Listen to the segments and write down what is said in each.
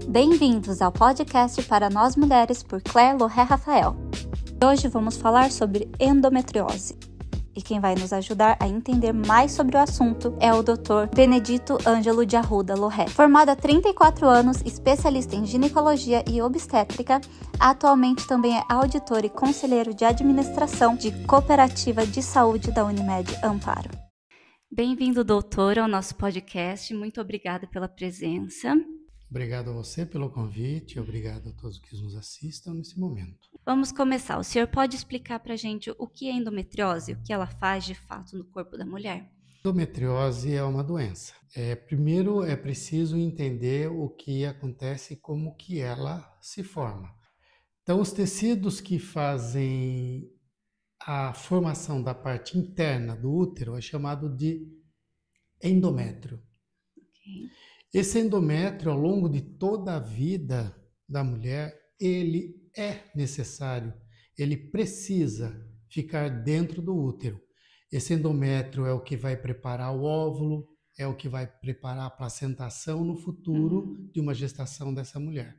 Bem-vindos ao podcast para nós mulheres por Claire Loré Rafael. Hoje vamos falar sobre endometriose. E quem vai nos ajudar a entender mais sobre o assunto é o Dr. Benedito Ângelo de Arruda Loré. Formado há 34 anos, especialista em ginecologia e obstétrica, atualmente também é auditor e conselheiro de administração de Cooperativa de Saúde da Unimed Amparo. Bem-vindo, doutor, ao nosso podcast. Muito obrigada pela presença. Obrigado a você pelo convite, obrigado a todos que nos assistam nesse momento. Vamos começar. O senhor pode explicar para a gente o que é endometriose, o que ela faz de fato no corpo da mulher? Endometriose é uma doença. Primeiro é preciso entender o que acontece e como que ela se forma. Então, os tecidos que fazem a formação da parte interna do útero é chamado de endométrio. Okay. Esse endométrio, ao longo de toda a vida da mulher, ele é necessário, ele precisa ficar dentro do útero. Esse endométrio é o que vai preparar o óvulo, é o que vai preparar a placentação no futuro de uma gestação dessa mulher.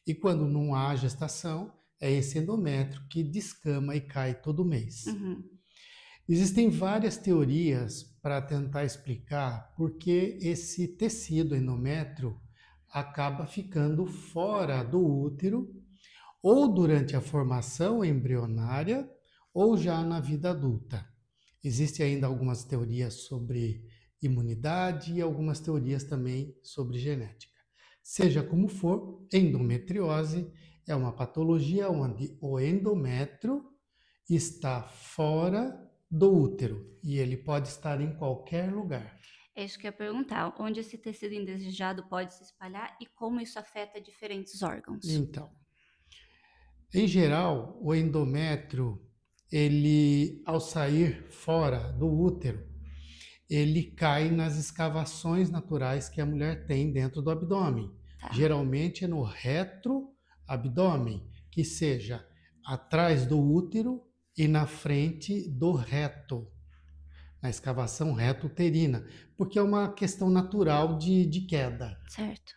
E quando não há gestação, é esse endométrio que descama e cai todo mês. Existem várias teorias para tentar explicar por que esse tecido endométrio acaba ficando fora do útero, ou durante a formação embrionária, ou já na vida adulta. Existem ainda algumas teorias sobre imunidade e algumas teorias também sobre genética. Seja como for, endometriose é uma patologia onde o endométrio está fora do útero e ele pode estar em qualquer lugar. É isso que eu ia perguntar, onde esse tecido indesejado pode se espalhar e como isso afeta diferentes órgãos? Então, em geral, o endométrio, ele, ao sair fora do útero, ele cai nas escavações naturais que a mulher tem dentro do abdômen. Geralmente é no retroabdômen, que seja atrás do útero e na frente do reto, na escavação reto-uterina, porque é uma questão natural de queda. Certo.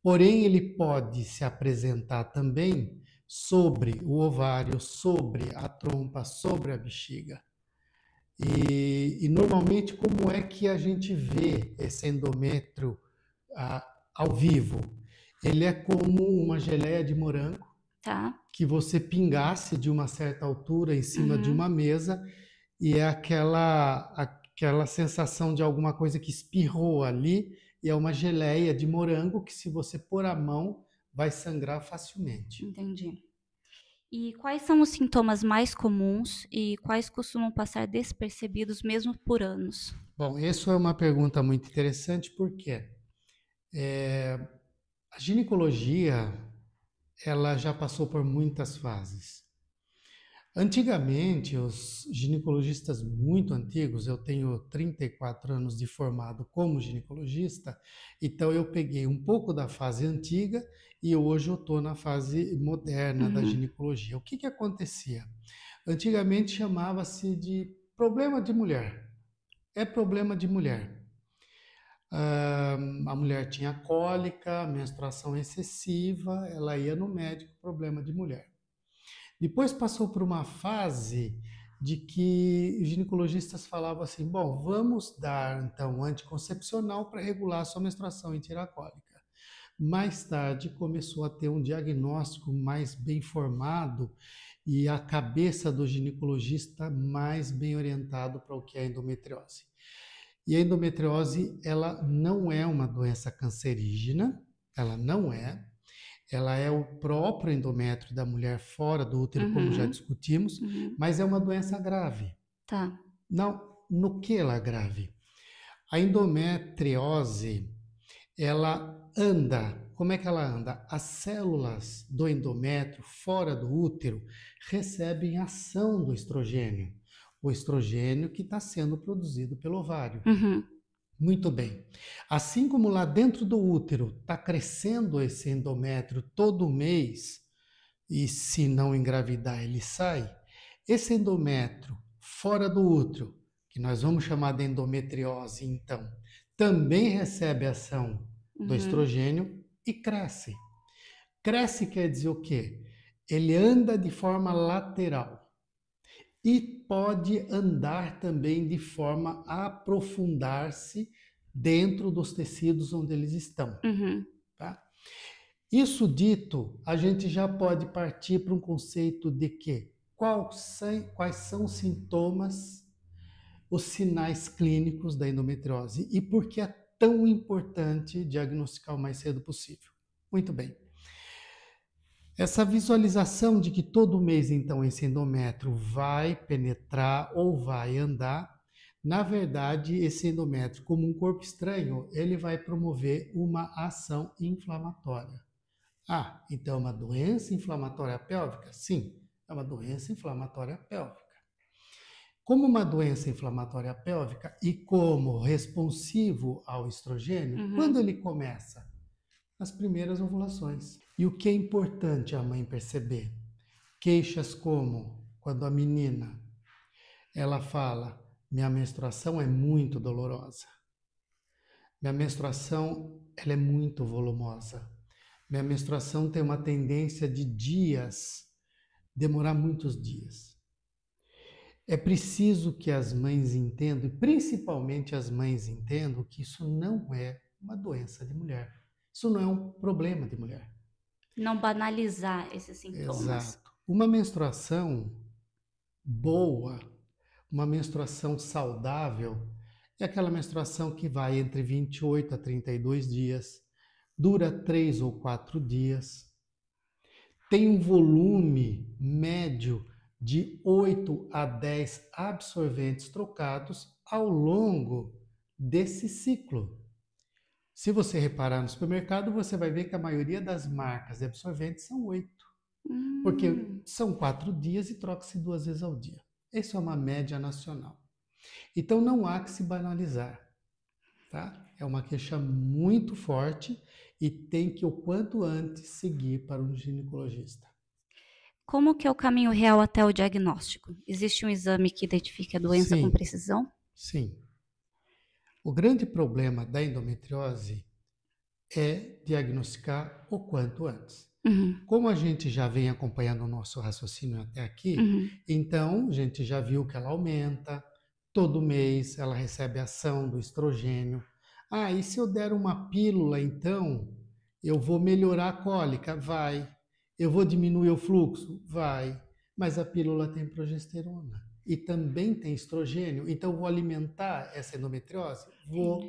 Porém, ele pode se apresentar também sobre o ovário, sobre a trompa, sobre a bexiga. E normalmente, como é que a gente vê esse endométrio ao vivo? Ele é como uma geleia de morango, que você pingasse de uma certa altura em cima de uma mesa e é aquela sensação de alguma coisa que espirrou ali e é uma geleia de morango que, se você pôr a mão, vai sangrar facilmente. Entendi. E quais são os sintomas mais comuns e quais costumam passar despercebidos mesmo por anos? Bom, isso é uma pergunta muito interessante porque a ginecologia ela já passou por muitas fases. Antigamente, os ginecologistas muito antigos, eu tenho 34 anos de formado como ginecologista, então eu peguei um pouco da fase antiga e hoje eu estou na fase moderna da ginecologia. O que acontecia? Antigamente chamava-se de problema de mulher. É problema de mulher. A mulher tinha cólica, menstruação excessiva, ela ia no médico, problema de mulher. Depois passou por uma fase de que os ginecologistas falavam assim, bom, vamos dar então um anticoncepcional para regular a sua menstruação e tirar a cólica. Mais tarde começou a ter um diagnóstico mais bem formado e a cabeça do ginecologista mais bem orientado para o que é endometriose. E a endometriose, ela não é uma doença cancerígena, ela não é. Ela é o próprio endométrio da mulher fora do útero, como já discutimos, mas é uma doença grave. Não, no que ela é grave? A endometriose, ela anda. Como é que ela anda? As células do endométrio fora do útero recebem ação do estrogênio. O estrogênio que está sendo produzido pelo ovário. Muito bem. Assim como lá dentro do útero está crescendo esse endométrio todo mês, e se não engravidar ele sai, esse endométrio fora do útero, que nós vamos chamar de endometriose então, também recebe ação do estrogênio e cresce. Cresce quer dizer o quê? Ele anda de forma lateral e pode andar também de forma a aprofundar-se dentro dos tecidos onde eles estão. Tá? Isso dito, a gente já pode partir para um conceito de que quais são os sintomas, os sinais clínicos da endometriose e por que é tão importante diagnosticar o mais cedo possível. Muito bem. Essa visualização de que todo mês, então, esse endométrio vai penetrar ou vai andar, na verdade, esse endométrio, como um corpo estranho, ele vai promover uma ação inflamatória. Ah, então é uma doença inflamatória pélvica? Sim, é uma doença inflamatória pélvica. Como uma doença inflamatória pélvica e como responsivo ao estrogênio, quando ele começa? Nas primeiras ovulações. E o que é importante a mãe perceber? Queixas como quando a menina ela fala: minha menstruação é muito dolorosa. Minha menstruação ela é muito volumosa. Minha menstruação tem uma tendência de dias, demorar muitos dias. É preciso que as mães entendam, e principalmente as mães entendam, que isso não é uma doença de mulher. Isso não é um problema de mulher. Não banalizar esses sintomas. Exato. Uma menstruação boa, uma menstruação saudável, é aquela menstruação que vai entre 28 a 32 dias, dura 3 ou 4 dias, tem um volume médio de 8 a 10 absorventes trocados ao longo desse ciclo. Se você reparar no supermercado, você vai ver que a maioria das marcas de absorventes são 8. Porque são 4 dias e troca-se 2 vezes ao dia. Essa é uma média nacional. Então não há que se banalizar. Tá? É uma queixa muito forte e tem que, o quanto antes, seguir para um ginecologista. Como que é o caminho real até o diagnóstico? Existe um exame que identifique a doença com precisão? Sim. O grande problema da endometriose é diagnosticar o quanto antes. Como a gente já vem acompanhando o nosso raciocínio até aqui, então a gente já viu que ela aumenta, todo mês ela recebe ação do estrogênio. Ah, e se eu der uma pílula, então eu vou melhorar a cólica? Vai. Eu vou diminuir o fluxo? Vai. Mas a pílula tem progesterona e também tem estrogênio, então vou alimentar essa endometriose? Vou.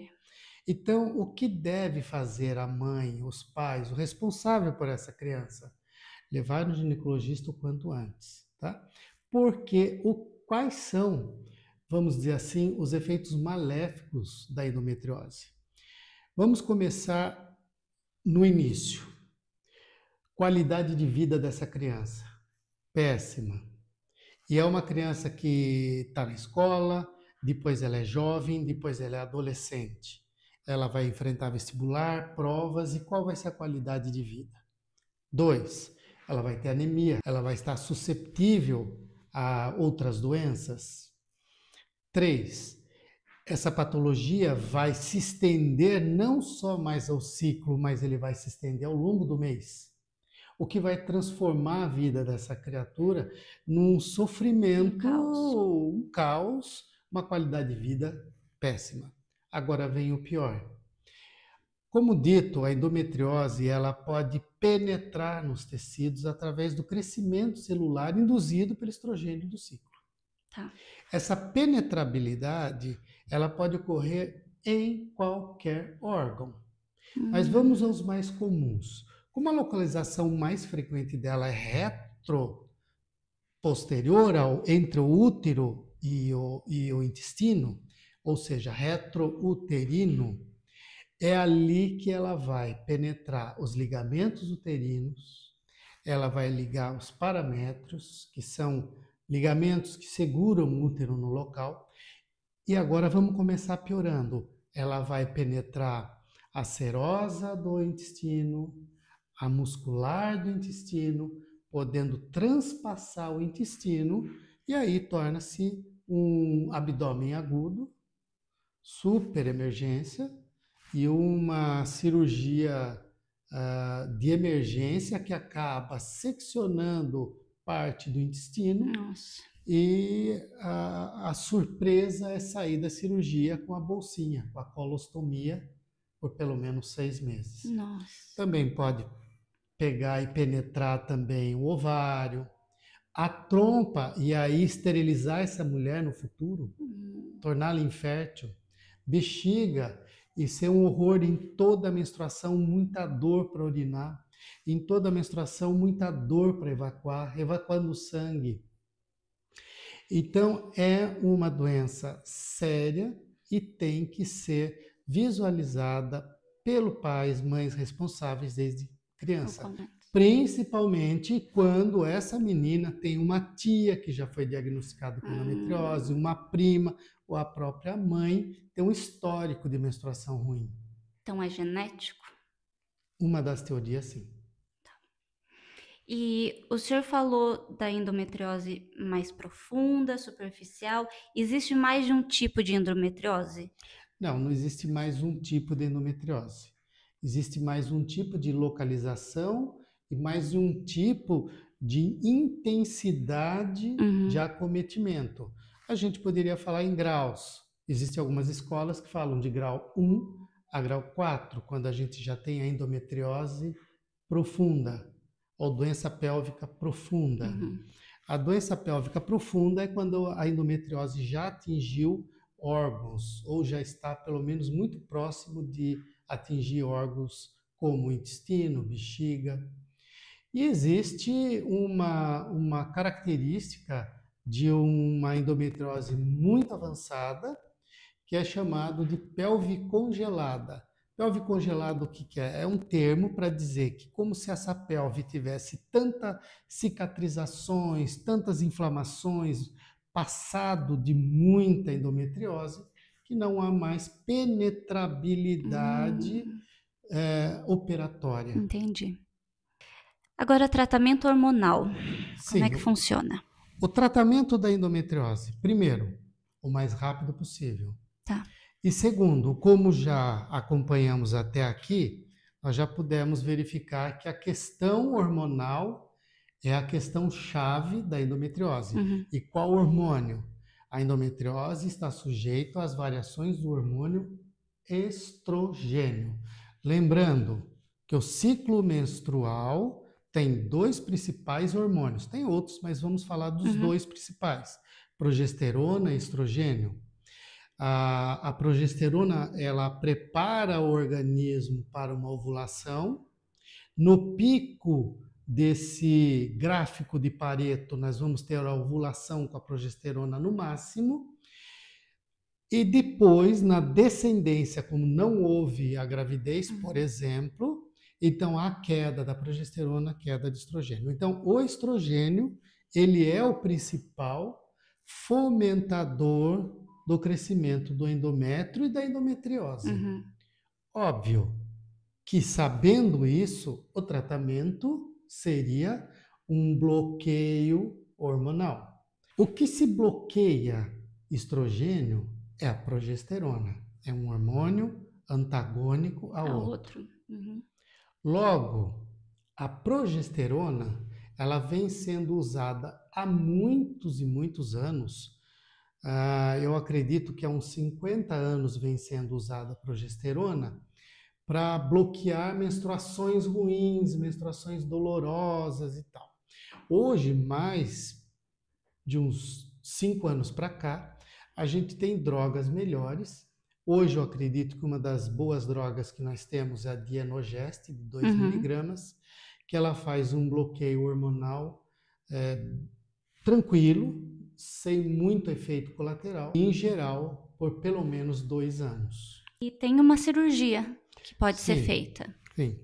Então, o que deve fazer a mãe, os pais, o responsável por essa criança? Levar no ginecologista o quanto antes, tá? Porque quais são, vamos dizer assim, os efeitos maléficos da endometriose? Vamos começar no início. Qualidade de vida dessa criança, péssima. E é uma criança que está na escola, depois ela é jovem, depois ela é adolescente. Ela vai enfrentar vestibular, provas, e qual vai ser a qualidade de vida? 2, ela vai ter anemia, ela vai estar suscetível a outras doenças. 3, essa patologia vai se estender não só mais ao ciclo, mas ele vai se estender ao longo do mês. O que vai transformar a vida dessa criatura num sofrimento, um caos, uma qualidade de vida péssima. Agora vem o pior. Como dito, a endometriose ela pode penetrar nos tecidos através do crescimento celular induzido pelo estrogênio do ciclo. Tá. Essa penetrabilidade ela pode ocorrer em qualquer órgão. Mas vamos aos mais comuns. Como a localização mais frequente dela é retroposterior entre o útero e o intestino, ou seja, retrouterino, é ali que ela vai penetrar os ligamentos uterinos, ela vai ligar os paramétrios, que são ligamentos que seguram o útero no local. E agora vamos começar piorando. Ela vai penetrar a serosa do intestino, a muscular do intestino, podendo transpassar o intestino, e aí torna-se um abdômen agudo, super emergência, e uma cirurgia de emergência que acaba seccionando parte do intestino. Nossa. E a surpresa é sair da cirurgia com a bolsinha, com a colostomia, por pelo menos 6 meses. Nossa. Também pode pegar e penetrar também o ovário, a trompa, e aí esterilizar essa mulher no futuro, torná-la infértil, bexiga, e ser um horror em toda a menstruação, muita dor para urinar, em toda a menstruação, muita dor para evacuar, evacuando sangue. Então, é uma doença séria e tem que ser visualizada pelo pais, mães responsáveis desde criança. Principalmente quando essa menina tem uma tia que já foi diagnosticada com endometriose, uma prima ou a própria mãe tem um histórico de menstruação ruim. Então é genético? Uma das teorias, sim. E o senhor falou da endometriose mais profunda, superficial. Existe mais de um tipo de endometriose? Não existe mais um tipo de endometriose. Existe mais um tipo de localização e mais um tipo de intensidade de acometimento. A gente poderia falar em graus. Existem algumas escolas que falam de grau 1 a grau 4, quando a gente já tem a endometriose profunda ou doença pélvica profunda. A doença pélvica profunda é quando a endometriose já atingiu órgãos ou já está pelo menos muito próximo de atingir órgãos como o intestino, bexiga. E existe uma característica de uma endometriose muito avançada, que é chamado de pelve congelada. Pelve congelada, o que é? É um termo para dizer que como se essa pelve tivesse tantas cicatrizações, tantas inflamações, passado de muita endometriose, que não há mais penetrabilidade operatória. Entendi. Agora, tratamento hormonal, como é que funciona? O tratamento da endometriose, primeiro, o mais rápido possível. Tá. E segundo, como já acompanhamos até aqui, nós já pudemos verificar que a questão hormonal é a questão chave da endometriose. E qual hormônio? A endometriose está sujeita às variações do hormônio estrogênio. Lembrando que o ciclo menstrual tem 2 principais hormônios. Tem outros, mas vamos falar dos 2 principais: progesterona e estrogênio. A progesterona, ela prepara o organismo para uma ovulação. No pico desse gráfico de Pareto, nós vamos ter a ovulação com a progesterona no máximo. E depois, na descendência, como não houve a gravidez, por exemplo, então há queda da progesterona, queda de estrogênio. Então, o estrogênio, ele é o principal fomentador do crescimento do endométrio e da endometriose. Óbvio que, sabendo isso, o tratamento seria um bloqueio hormonal. O que se bloqueia estrogênio é a progesterona. É um hormônio antagônico ao outro. Logo, a progesterona, ela vem sendo usada há muitos e muitos anos. Eu acredito que há uns 50 anos vem sendo usada a progesterona para bloquear menstruações ruins, menstruações dolorosas e tal. Hoje, mais de uns 5 anos para cá, a gente tem drogas melhores. Hoje eu acredito que uma das boas drogas que nós temos é a Dienogest, de 2 miligramas, que ela faz um bloqueio hormonal tranquilo, sem muito efeito colateral, em geral, por pelo menos 2 anos. E tem uma cirurgia que pode ser feita. Sim.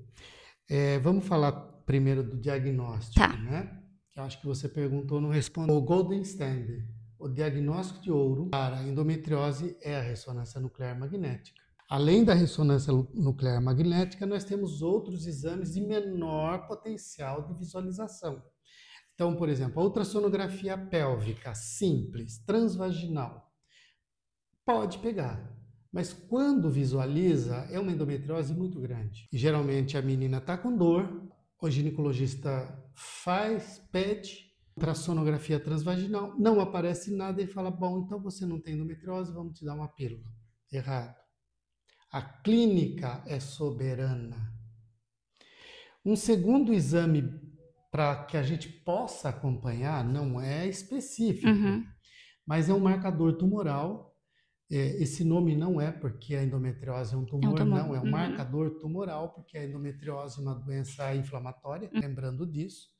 Vamos falar primeiro do diagnóstico, né? Que eu acho que você perguntou, não respondeu. O Golden Standard, o diagnóstico de ouro para a endometriose é a ressonância nuclear magnética. Além da ressonância nuclear magnética, nós temos outros exames de menor potencial de visualização. Então, por exemplo, a ultrassonografia pélvica simples, transvaginal, pode pegar. Mas quando visualiza, é uma endometriose muito grande. E geralmente a menina está com dor, o ginecologista pede ultrassonografia transvaginal, não aparece nada e fala, bom, então você não tem endometriose, vamos te dar uma pílula. Errado. A clínica é soberana. Um segundo exame para que a gente possa acompanhar não é específico, mas é um marcador tumoral. Esse nome não é porque a endometriose é um tumor, não, é um marcador tumoral, porque a endometriose é uma doença inflamatória, lembrando disso.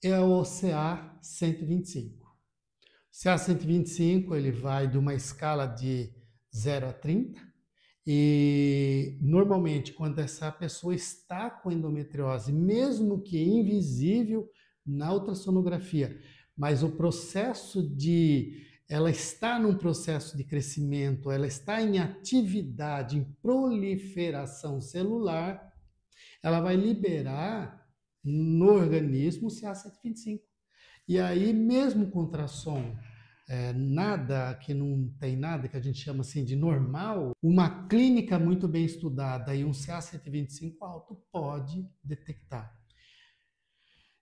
É o CA-125. O CA-125 ele vai de uma escala de 0 a 30, e normalmente quando essa pessoa está com endometriose, mesmo que invisível na ultrassonografia, mas o processo ela está num processo de crescimento, ela está em atividade, em proliferação celular, ela vai liberar no organismo o CA-125. E aí, mesmo com ultrassom, nada que não tem nada, que a gente chama assim de normal, uma clínica muito bem estudada e um CA-125 alto pode detectar.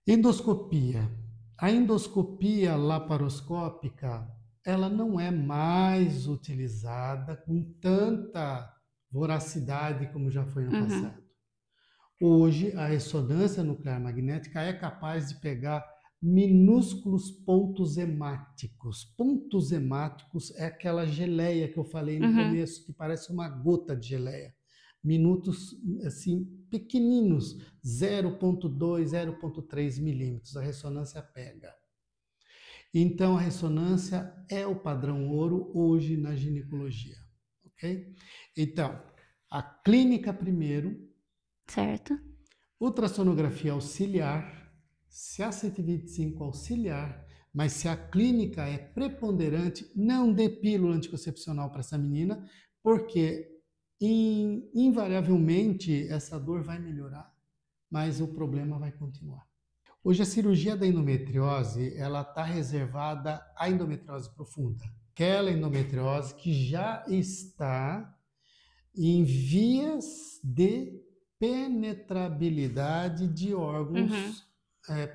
Endoscopia. A endoscopia laparoscópica, ela não é mais utilizada com tanta voracidade como já foi no passado. Hoje, a ressonância nuclear magnética é capaz de pegar minúsculos pontos hemáticos. Pontos hemáticos é aquela geleia que eu falei no começo, que parece uma gota de geleia. Minutos assim pequeninos, 0,2, 0,3 milímetros. A ressonância pega. Então, a ressonância é o padrão ouro hoje na ginecologia, ok? Então, a clínica primeiro. Certo. Ultrassonografia auxiliar, CA-125 auxiliar, mas se a clínica é preponderante, não dê pílula anticoncepcional para essa menina, porque invariavelmente essa dor vai melhorar, mas o problema vai continuar. Hoje a cirurgia da endometriose, ela está reservada à endometriose profunda, aquela endometriose que já está em vias de penetrabilidade de órgãos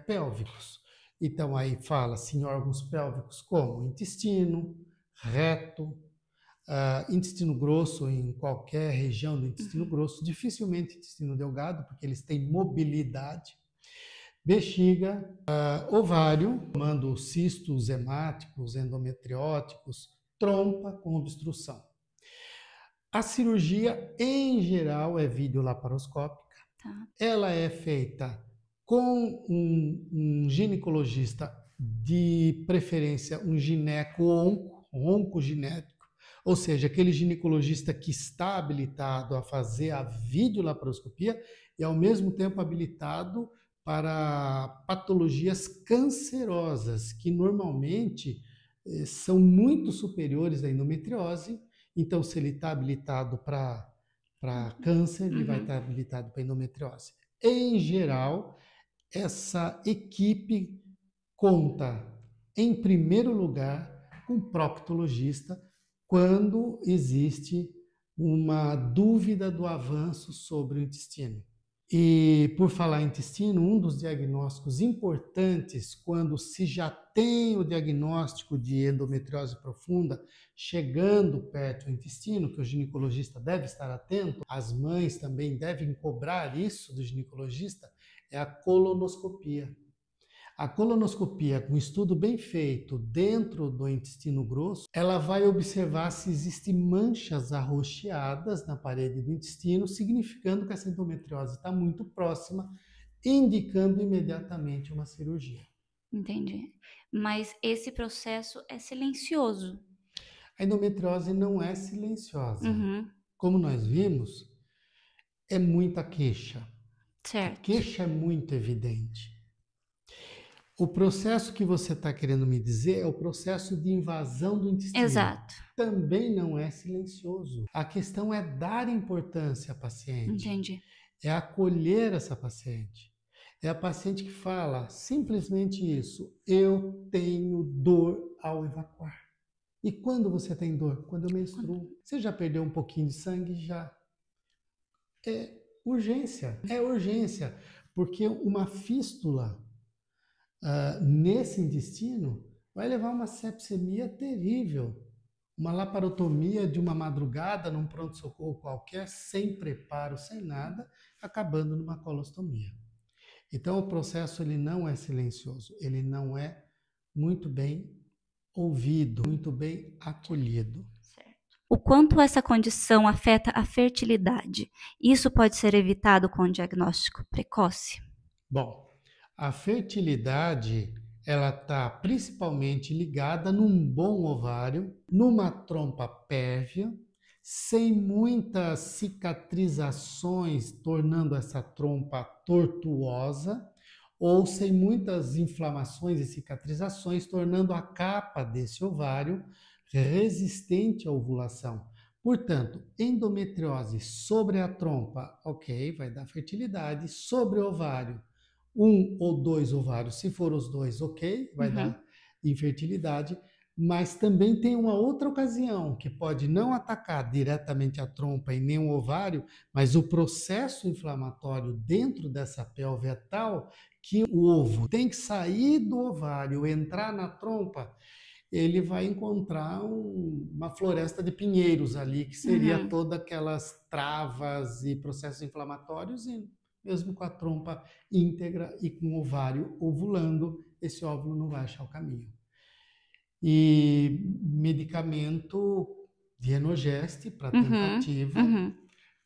pélvicos. Então aí fala-se em órgãos pélvicos como intestino, reto, intestino grosso, em qualquer região do intestino grosso, dificilmente intestino delgado, porque eles têm mobilidade, bexiga, ovário, formando cistos hemáticos, endometrióticos, trompa com obstrução. A cirurgia, em geral, é videolaparoscópica. Ela é feita com um ginecologista, de preferência um oncoginético, ou seja, aquele ginecologista que está habilitado a fazer a videolaparoscopia e, ao mesmo tempo, habilitado para patologias cancerosas, que normalmente são muito superiores à endometriose. Então, se ele está habilitado para câncer, ele vai estar habilitado para endometriose. Em geral, essa equipe conta, em primeiro lugar, com proctologista quando existe uma dúvida do avanço sobre o intestino. E, por falar em intestino, um dos diagnósticos importantes quando se já tem o diagnóstico de endometriose profunda chegando perto do intestino, que o ginecologista deve estar atento, as mães também devem cobrar isso do ginecologista, é a colonoscopia. A colonoscopia, com um estudo bem feito dentro do intestino grosso, ela vai observar se existem manchas arroxeadas na parede do intestino, significando que essa endometriose está muito próxima, indicando imediatamente uma cirurgia. Entendi. Mas esse processo é silencioso. A endometriose não é silenciosa. Como nós vimos, é muita queixa. Certo. A queixa é muito evidente. O processo que você está querendo me dizer é o processo de invasão do intestino. Exato. Também não é silencioso. A questão é dar importância à paciente. Entendi. É acolher essa paciente. É a paciente que fala simplesmente isso: eu tenho dor ao evacuar. E quando você tem dor? Quando eu menstruo. Você já perdeu um pouquinho de sangue? Já. É urgência, porque uma fístula nesse intestino vai levar a uma sepsemia terrível, uma laparotomia de uma madrugada num pronto-socorro qualquer, sem preparo, sem nada, acabando numa colostomia. Então o processo ele não é silencioso, ele não é muito bem ouvido, muito bem acolhido. O quanto essa condição afeta a fertilidade? Isso pode ser evitado com um diagnóstico precoce? Bom, a fertilidade ela está principalmente ligada num bom ovário, numa trompa pérvia, sem muitas cicatrizações, tornando essa trompa tortuosa, ou sem muitas inflamações e cicatrizações, tornando a capa desse ovário resistente à ovulação. Portanto, endometriose sobre a trompa, ok, vai dar fertilidade. Sobre o ovário, um ou dois ovários, se for os dois, ok, vai dar infertilidade. Mas também tem uma outra ocasião que pode não atacar diretamente a trompa e nem o ovário, mas o processo inflamatório dentro dessa pelve é tal que o ovo tem que sair do ovário, entrar na trompa, ele vai encontrar uma floresta de pinheiros ali, que seria todas aquelas travas e processos inflamatórios, e mesmo com a trompa íntegra e com o ovário ovulando, esse óvulo não vai achar o caminho. E medicamento Dienogeste para tentativa.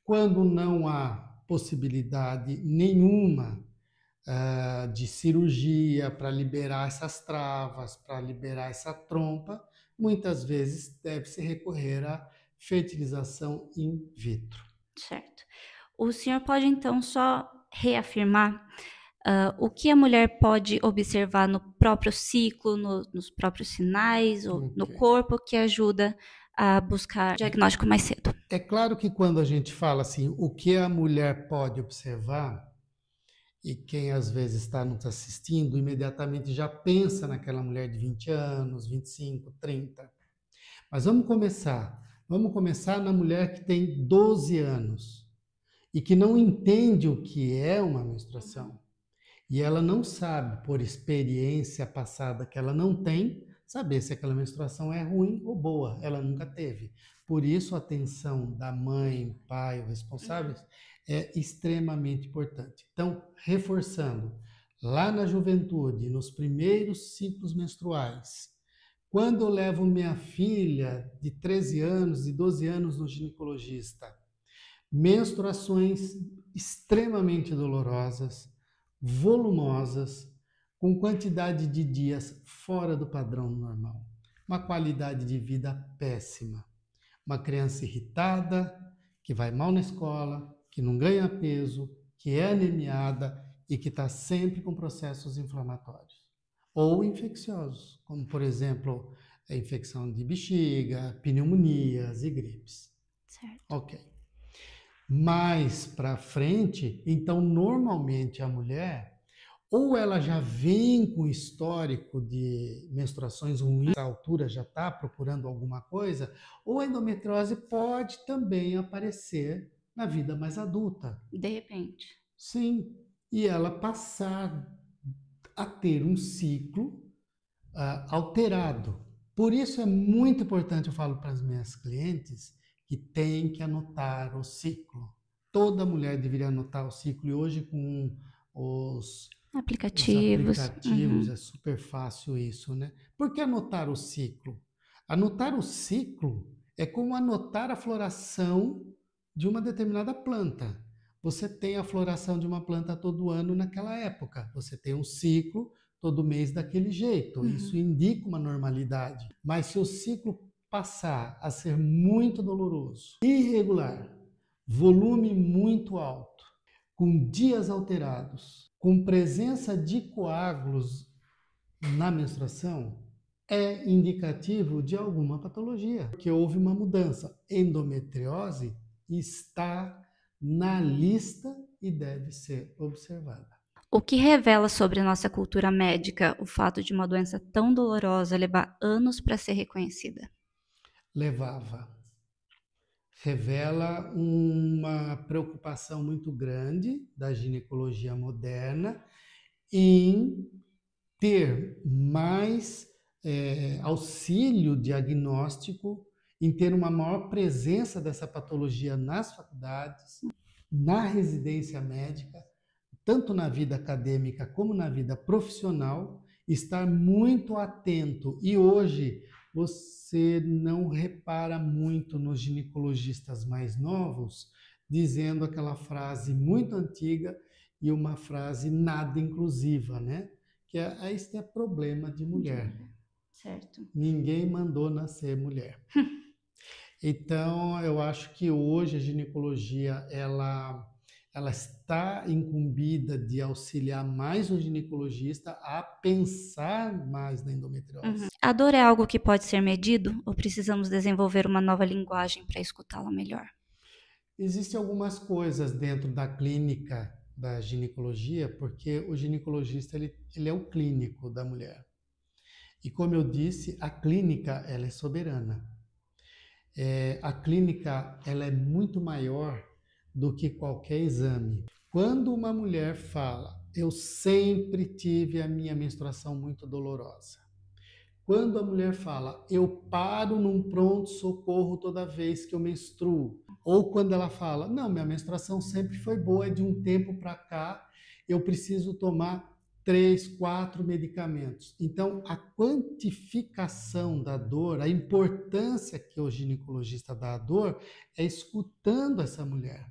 Quando não há possibilidade nenhuma de cirurgia para liberar essas travas, para liberar essa trompa, muitas vezes deve-se recorrer à fertilização in vitro. Certo. O senhor pode então só reafirmar o que a mulher pode observar no próprio ciclo, nos próprios sinais ou no corpo que ajuda a buscar diagnóstico mais cedo? É claro que quando a gente fala assim, o que a mulher pode observar, e quem às vezes está nos assistindo, imediatamente já pensa naquela mulher de 20 anos, 25, 30. Mas vamos começar na mulher que tem 12 anos e que não entende o que é uma menstruação. E ela não sabe, por experiência passada que ela não tem, saber se aquela menstruação é ruim ou boa. Ela nunca teve. Por isso, a atenção da mãe, pai, ou responsáveis é extremamente importante. Então, reforçando, lá na juventude, nos primeiros ciclos menstruais, quando eu levo minha filha de 13 anos, de 12 anos no ginecologista, menstruações extremamente dolorosas, volumosas, com quantidade de dias fora do padrão normal, uma qualidade de vida péssima, uma criança irritada, que vai mal na escola, que não ganha peso, que é anemiada e que está sempre com processos inflamatórios ou infecciosos, como por exemplo a infecção de bexiga, pneumonias e gripes. Certo. Ok. Mais para frente, então normalmente a mulher, ou ela já vem com histórico de menstruações ruins, à altura já está procurando alguma coisa, ou a endometriose pode também aparecer na vida mais adulta. De repente. Sim, e ela passar a ter um ciclo alterado. Por isso é muito importante, eu falo para as minhas clientes, que tem que anotar o ciclo. Toda mulher deveria anotar o ciclo, e hoje com os aplicativos é super fácil isso, né? Por que anotar o ciclo? Anotar o ciclo é como anotar a floração de uma determinada planta. Você tem a floração de uma planta todo ano naquela época. Você tem um ciclo todo mês daquele jeito. Isso indica uma normalidade. Mas se o ciclo passar a ser muito doloroso, irregular, volume muito alto, com dias alterados, com presença de coágulos na menstruação, é indicativo de alguma patologia, porque houve uma mudança. Endometriose está na lista e deve ser observada. O que revela sobre nossa cultura médica o fato de uma doença tão dolorosa levar anos para ser reconhecida? levava. Revela uma preocupação muito grande da ginecologia moderna em ter mais auxílio diagnóstico, em ter uma maior presença dessa patologia nas faculdades, na residência médica, tanto na vida acadêmica como na vida profissional, estar muito atento. E hoje você não repara muito nos ginecologistas mais novos dizendo aquela frase muito antiga e uma frase nada inclusiva, né? Que este é problema de mulher. Certo. Ninguém mandou nascer mulher. Então, eu acho que hoje a ginecologia, ela está incumbida de auxiliar mais o ginecologista a pensar mais na endometriose. A dor é algo que pode ser medido ou precisamos desenvolver uma nova linguagem para escutá-la melhor? Existem algumas coisas dentro da clínica da ginecologia, porque o ginecologista ele é o clínico da mulher. E como eu disse, a clínica ela é soberana. A clínica ela é muito maior do que qualquer exame. Quando uma mulher fala, eu sempre tive a minha menstruação muito dolorosa. Quando a mulher fala, eu paro num pronto-socorro toda vez que eu menstruo. Ou quando ela fala, não, minha menstruação sempre foi boa, de um tempo para cá eu preciso tomar 3, 4 medicamentos. Então, a quantificação da dor, a importância que o ginecologista dá à dor, é escutando essa mulher.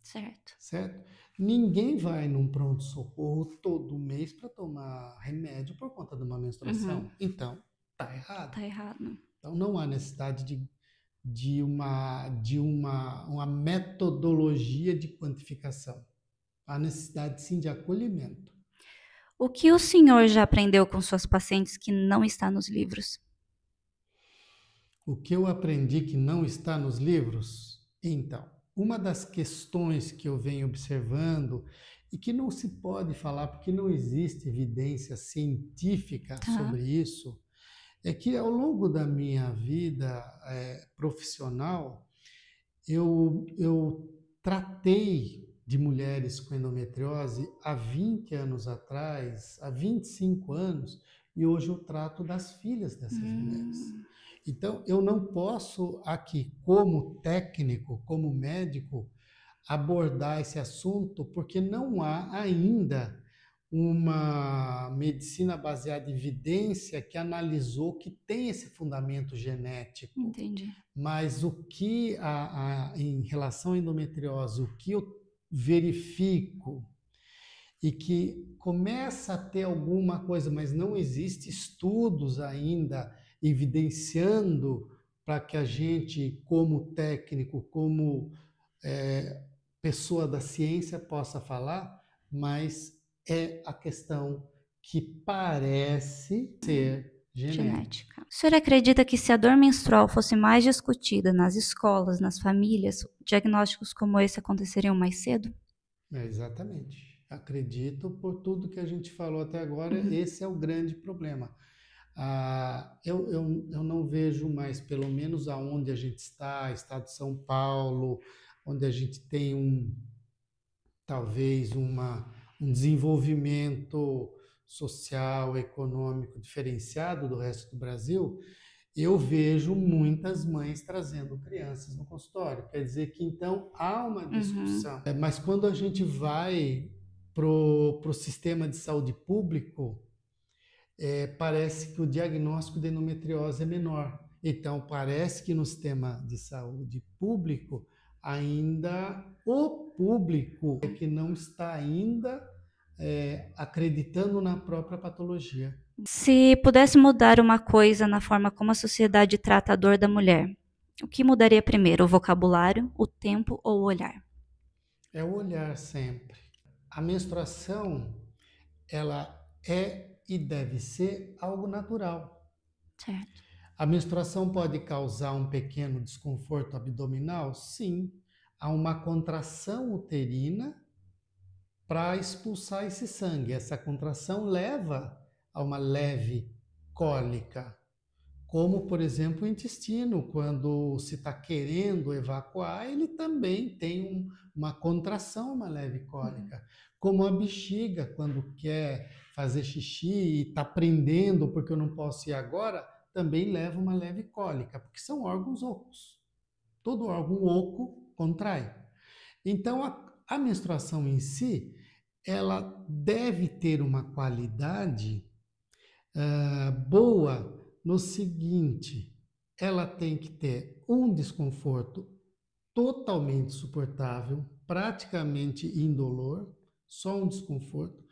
Certo. Certo? Ninguém vai num pronto-socorro todo mês para tomar remédio por conta de uma menstruação. Então, tá errado. Tá errado. Então, não há necessidade de uma metodologia de quantificação. Há necessidade, sim, de acolhimento. O que o senhor já aprendeu com suas pacientes que não está nos livros? O que eu aprendi que não está nos livros? Então, uma das questões que eu venho observando e que não se pode falar porque não existe evidência científica sobre isso, é que ao longo da minha vida profissional, eu tratei de mulheres com endometriose há 20 anos atrás, há 25 anos, e hoje eu trato das filhas dessas mulheres. Então, eu não posso aqui, como técnico, como médico, abordar esse assunto, porque não há ainda uma medicina baseada em evidência que analisou que tem esse fundamento genético. Entendi. Mas o que, em relação à endometriose, o que eu verifico e que começa a ter alguma coisa, mas não existe estudos ainda evidenciando para que a gente, como técnico, como pessoa da ciência, possa falar, mas é a questão que parece ser genética. O senhor acredita que se a dor menstrual fosse mais discutida nas escolas, nas famílias, diagnósticos como esse aconteceriam mais cedo? Exatamente. Acredito por tudo que a gente falou até agora, esse é o grande problema. Eu não vejo mais, pelo menos aonde a gente está, estado de São Paulo, onde a gente tem talvez um desenvolvimento social, econômico diferenciado do resto do Brasil, eu vejo muitas mães trazendo crianças no consultório. Quer dizer que então há uma discussão. Mas quando a gente vai pro sistema de saúde público, parece que o diagnóstico de endometriose é menor. Então, parece que no sistema de saúde público, ainda o público é que não está ainda acreditando na própria patologia. Se pudesse mudar uma coisa na forma como a sociedade trata a dor da mulher, o que mudaria primeiro? O vocabulário, o tempo ou o olhar? É o olhar sempre. A menstruação, ela é e deve ser algo natural. Certo. A menstruação pode causar um pequeno desconforto abdominal? Sim. Há uma contração uterina para expulsar esse sangue. Essa contração leva a uma leve cólica. Como, por exemplo, o intestino, quando se está querendo evacuar, ele também tem uma contração, uma leve cólica. Como a bexiga, quando quer fazer xixi e está prendendo porque eu não posso ir agora, também leva uma leve cólica, porque são órgãos ocos. Todo órgão oco contrai. Então, a menstruação em si, ela deve ter uma qualidade boa no seguinte: ela tem que ter um desconforto totalmente suportável, praticamente indolor, só um desconforto.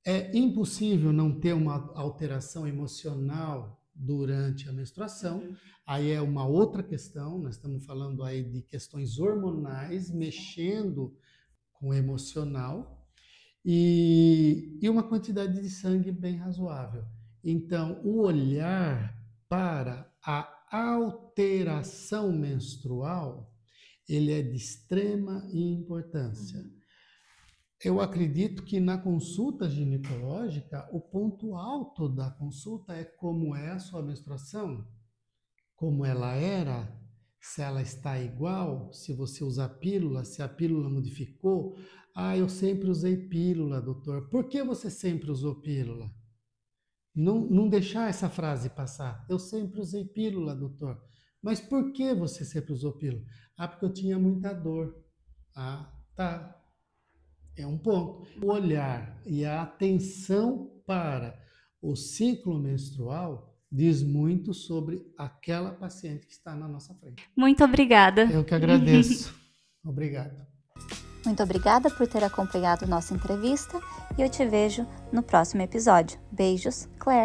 É impossível não ter uma alteração emocional durante a menstruação. Aí é uma outra questão, nós estamos falando aí de questões hormonais mexendo com o emocional e uma quantidade de sangue bem razoável. Então, o olhar para a alteração menstrual, ele é de extrema importância. Eu acredito que na consulta ginecológica, o ponto alto da consulta é como é a sua menstruação, como ela era, se ela está igual, se você usa pílula, se a pílula modificou. Ah, eu sempre usei pílula, doutor. Por que você sempre usou pílula? Não deixar essa frase passar. Eu sempre usei pílula, doutor. Mas por que você sempre usou pílula? Ah, porque eu tinha muita dor. Ah, tá. É um ponto. O olhar e a atenção para o ciclo menstrual diz muito sobre aquela paciente que está na nossa frente. Muito obrigada. Eu que agradeço. Obrigado. Muito obrigada por ter acompanhado nossa entrevista e eu te vejo no próximo episódio. Beijos, Claire.